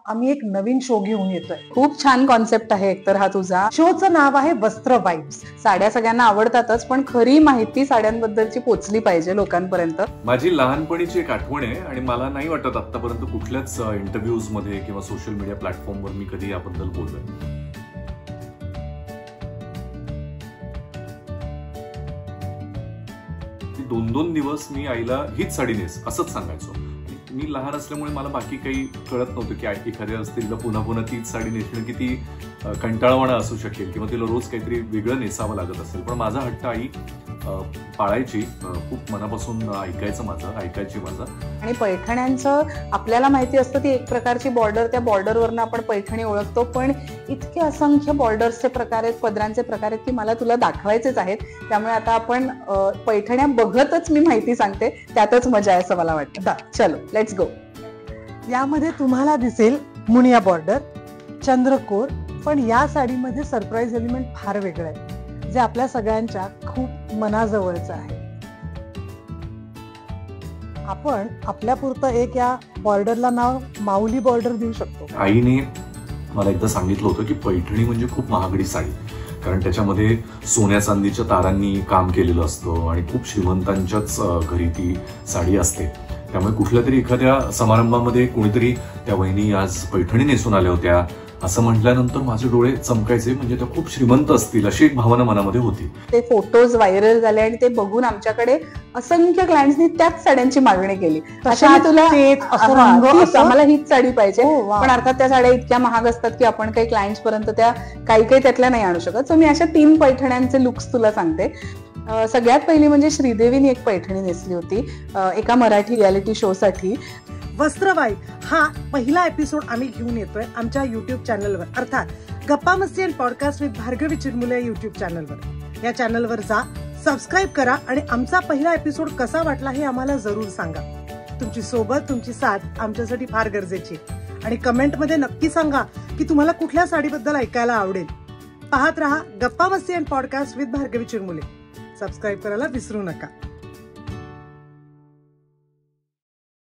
आम्ही एक नवीन शो घेऊन येतोय. खूप छान कॉन्सेप्ट आहे एकतर हा तुझा. शोचं नाव आहे वस्त्र वाइब्स. साड्या सगळ्यांना आवडतातच, पण खरी माहिती साड्यांबद्दलची पोचली पाहिजे लोकांपर्यंत. माझी लहानपणीची एक आठवण आहे आणि मला नाही वाटत आतापर्यंत कुठल्याच इंटरव्ह्यूज मध्ये किंवा सोशल मीडिया प्लॅटफॉर्मवर मी कधी याबद्दल बोललोय. 2-2 दिवस मी आईला हीच साडी नेस असंच सांगायचो. मी लहान असल्यामुळे मला बाकी काही कळत नव्हतं की एखाद्या स्त्रीला पुन्हा पुन्हा तीच साडी नेसणं किती कंटाळवाणं असू शकेल किंवा तिला रोज काहीतरी वेगळं नेसावं लागत असेल. पण माझा हट्ट आई पाळायची, खूप मनापासून ऐकायची माझं. आणि पैठण्यांचं आपल्याला माहिती असतं ती एक प्रकारची बॉर्डर, त्या बॉर्डरवरनं आपण पैठणी ओळखतो. पण इतके असंख्य बॉर्डर्सचे प्रकार आहेत, पदरांचे प्रकार आहेत की मला तुला दाखवायचेच आहेत. त्यामुळे आता आपण पैठण्या बघतच मी माहिती सांगते, त्यातच मजा आहे असं मला वाटतं. चलो लेट्स गो. यामध्ये तुम्हाला दिसेल मुनिया बॉर्डर, चंद्रकोर, पण या साडीमध्ये सरप्राईज एलिमेंट फार वेगळं आहे, जे आपल्या सगळ्यांच्या खूप मनाजवळचं आहे. आपण आपल्यापुरतं एक या बॉर्डरला नाव माऊली बॉर्डर देऊ शकतो. आईने मला एकदा सांगितलं होतं की पैठणी म्हणजे खूप महागडी साडी, कारण त्याच्यामध्ये सोन्या चांदीच्या तारांनी काम केलेलं असतं आणि खूप श्रीमंतांच्याच घरी ती साडी असते. त्यामुळे कुठल्या तरी एखाद्या समारंभामध्ये कोणीतरी त्या वहिनी आज पैठणी नेसून आल्या होत्या असं म्हटल्यानंतर माझे डोळे चमकायचे, म्हणजे त्या खूप श्रीमंत असतील अशी एक भावना मनामध्ये होती. ते फोटोज व्हायरल झाले आणि ते बघून आमच्याकडे असंख्य क्लायंट्सनी त्याच साड्यांची मागणी केली. अशा तुला आम्हाला हीच साडी पाहिजे. पण अर्थात त्या साड्या इतक्या महाग असतात की आपण काही क्लायंट्स पर्यंत त्या काही त्यातल्या नाही आणू शकत. सो मी अशा 3 पैठण्यांचे लुक्स तुला सांगते. सगळ्यात पहिली म्हणजे श्रीदेवीने एक पैठणी नेसली होती एका मराठी रियालिटी शो साठी. वस्त्र वाइब हा पहिला एपिसोड आम्ही घेऊन येतोय आमच्या युट्यूब चॅनलवर, अर्थात गप्पा Masti and podcast with Bhargavi चिरमुले या युट्यूब चॅनलवर. या चॅनलवर जा, सबस्क्राईब करा आणि आमचा पहिला एपिसोड कसा वाटला हे आम्हाला जरूर सांगा. तुमची सोबत, तुमची साथ आमच्यासाठी फार गरजेची. आणि कमेंटमध्ये नक्की सांगा की तुम्हाला कुठल्या साडीबद्दल ऐकायला आवडेल. पाहत रहा Gappa Masti and podcast with Bhargavi Chirmule. Subscribe करायला विसरू नका.